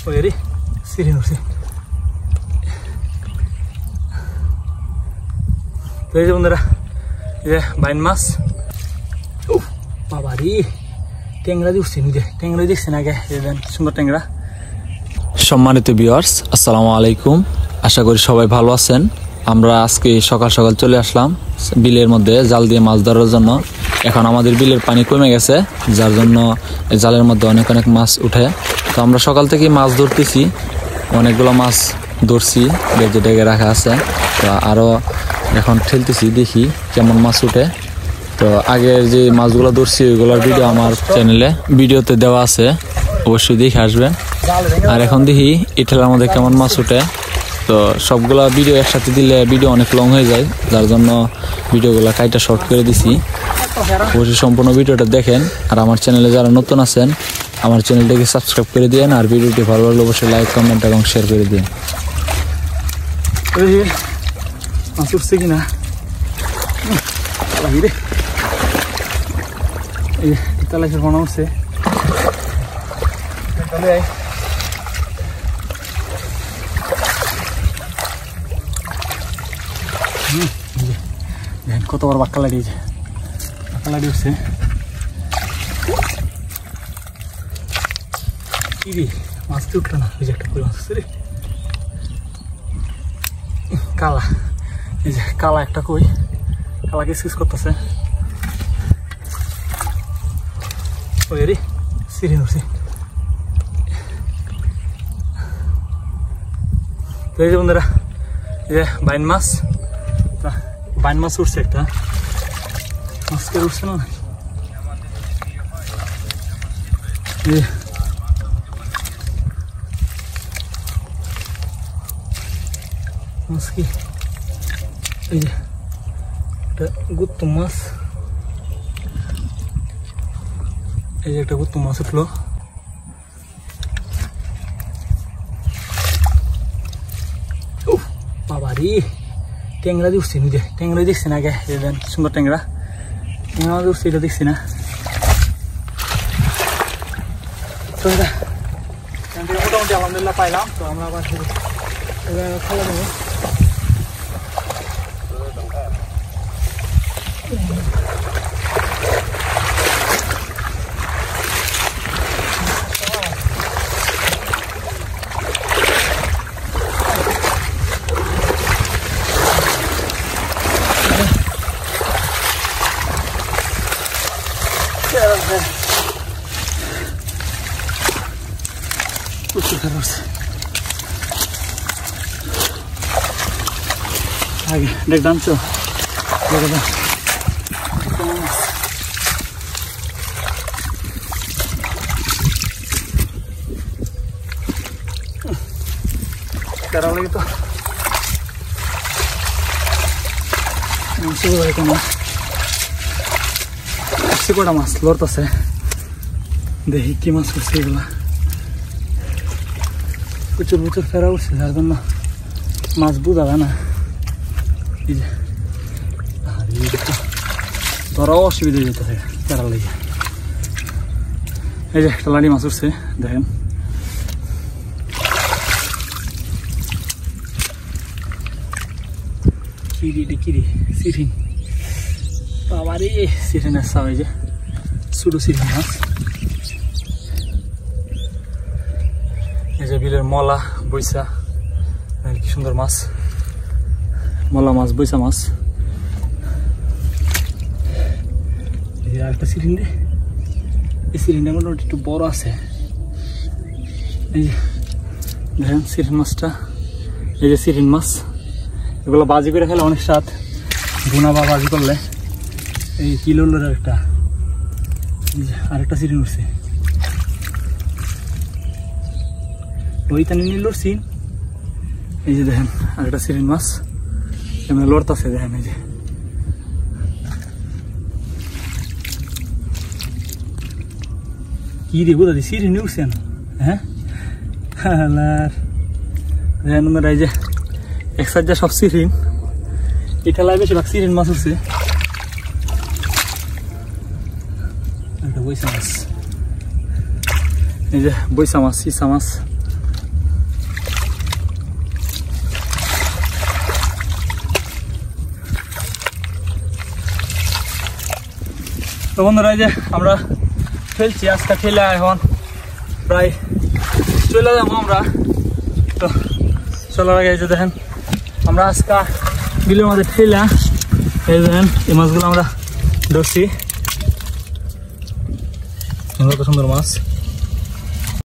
ওই রে সিরিন উঠছে। তো এই যে বন্ধুরা, এই যে বাইন মাছ। বাবা রে, ট্যাংরা দিয়ে উঠছে নিজে, ট্যাংরা দেখছেন আগে, সুন্দর ট্যাংরা। সম্মানিত ভিউয়ার্স, আসসালামু আলাইকুম। আশা করি সবাই ভালো আছেন। আমরা আজকে সকাল সকাল চলে আসলাম বিলের মধ্যে জাল দিয়ে মাছ ধরার জন্য। এখন আমাদের বিলের পানি কমে গেছে, যার জন্য জালের মধ্যে অনেক অনেক মাছ উঠে। তো আমরা সকাল থেকে মাছ ধরতেছি, অনেকগুলো মাছ ধরছি, বেজে ডেকে রাখা আছে। তো আরও এখন ঠেলতেছি, দেখি কেমন মাছ উঠে। তো আগের যে মাছগুলো ধরছি ওইগুলোর ভিডিও আমার চ্যানেলে ভিডিওতে দেওয়া আছে, অবশ্যই দেখে আসবেন। আর এখন দেখি এই ঠেলার মধ্যে কেমন মাছ উঠে। তো সবগুলা ভিডিও একসাথে দিলে ভিডিও অনেক লং হয়ে যায়, যার জন্য ভিডিওগুলো কাইটা শর্ট করে দিছি। অবশ্যই সম্পূর্ণ ভিডিওটা দেখেন। আর আমার চ্যানেলে যারা নতুন আছেন, আমার চ্যানেলটাকে সাবস্ক্রাইব করে দিন। আর ভিডিওটি ভালো লাগলে অবশ্যই লাইক, কমেন্ট এবং শেয়ার করে দিন। মাছ উঠছে কিনা রে, এই তালাশের বানা উঠছে। কত বড় বাক্কা লাগিয়েছে, বাক্কা লাগিয়ে উঠছে। কি রে, মাছ তো উঠলো না, ওই যে একটা করে মাছ উঠছে রে, কালা। এই যে কালা একটা কই, কালাকে সিজ করতেছে। ওই রে সিরিন উঠছে। তো এই যে বন্ধুরা, এই যে বাইন মাছ, বাইন মাছ উঠছে একটা। মাছ কে উঠছে না, মাছ কি, এই যে একটা গুত্তুম মাছ, এই যে একটা গুত্তুম মাছ উঠলো। বাবা রে, ট্যাংরা দিয়ে উঠছে নিজে, ট্যাংরা দেখছেন আগে, সুন্দর ট্যাংরা। ট্যাংরা মাছ উঠছে, এটা দেখছি না। তো মোটামুটি আলহামদুলিল্লাহ পাইলাম। তো আমরা আবার খেলা দেবো। আগে দেখ দামছো, খারাপ লাগে তো কটা মাছ লড়তেছে, দেখি কি মাছ করছে এগুলা। প্রচুর প্রচুর ফেরা উঠছে, যার জন্য মাছ বোঝা যায় না। এই যে ধরাও অসুবিধা হয়ে যেতেছে ফেরার লেগে। এই যে একটা লাড়ি মাছ উঠছে, দেখেন। কিরি সিরিন, বাবারে সিরিন আসা, ওই যে ছোটো সিরিন মাছ। এই যে বিলের মলা বৈশা, কি সুন্দর মাছ, মলা মাছ, বৈশা মাছ। এই যে আরেকটা সিরিন রে, এই সিরিনটা মোটামুটি একটু বড় আছে। এই যে দেখেন সিরিন মাছটা, এই যে সিরিন মাছ, এগুলো বাজি করে খেলে অনেক স্বাদ, ভুনা বা বাজি করলে। এই কিলো একটা, আরেকটা সিরিন উঠছে, ওইখানে নিয়ে লড়ছি। এই যে দেখেন আরেকটা সিরিন মাছ এমনি লড়তেছে, দেখেন। এই যে কি রে বোধ সিরিন উঠছে না, হ্যাঁ। দেখেন এই যে এক সাইড সব সিরিন, এই ঠেলায় বেশিরভাগ সিরিন মাছ উঠছে। বৈশা মাছ, এই যে বৈশা মাছ, সিসা মাছ, তো বন্ধুরা এই যে আমরা ফেলছি আজকে ঠেলা এখন প্রায় চলে যাবো আমরা। তো চলার আগে এই যে দেখেন আমরা আজকে বিলের মধ্যে ঠেলা এই দেখেন এই মাছগুলো আমরা ধরছি, কত সুন্দর মাছ।